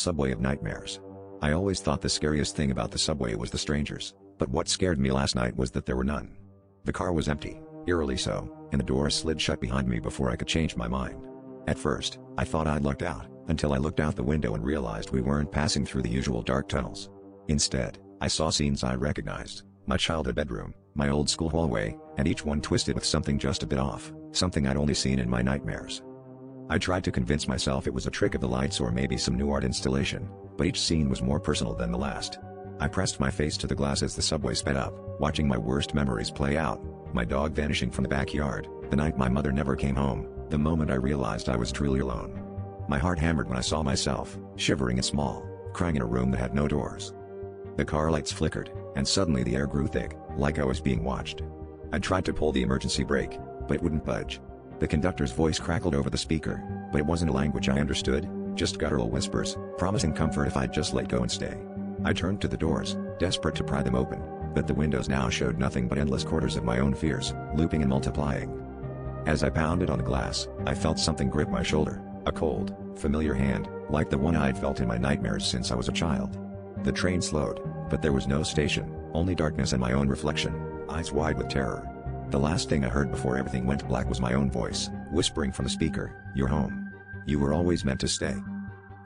Subway of nightmares. I always thought the scariest thing about the subway was the strangers, but what scared me last night was that there were none. The car was empty, eerily so, and the doors slid shut behind me before I could change my mind. At first, I thought I'd lucked out, until I looked out the window and realized we weren't passing through the usual dark tunnels. Instead, I saw scenes I recognized: my childhood bedroom, my old school hallway, and each one twisted with something just a bit off, something I'd only seen in my nightmares. I tried to convince myself it was a trick of the lights or maybe some new art installation, but each scene was more personal than the last. I pressed my face to the glass as the subway sped up, watching my worst memories play out: my dog vanishing from the backyard, the night my mother never came home, the moment I realized I was truly alone. My heart hammered when I saw myself, shivering and small, crying in a room that had no doors. The car lights flickered, and suddenly the air grew thick, like I was being watched. I tried to pull the emergency brake, but it wouldn't budge. The conductor's voice crackled over the speaker, but it wasn't a language I understood, just guttural whispers, promising comfort if I'd just let go and stay. I turned to the doors, desperate to pry them open, but the windows now showed nothing but endless quarters of my own fears, looping and multiplying. As I pounded on the glass, I felt something grip my shoulder, a cold, familiar hand, like the one I'd felt in my nightmares since I was a child. The train slowed, but there was no station, only darkness and my own reflection, eyes wide with terror. The last thing I heard before everything went black was my own voice, whispering from the speaker, "You're home. You were always meant to stay."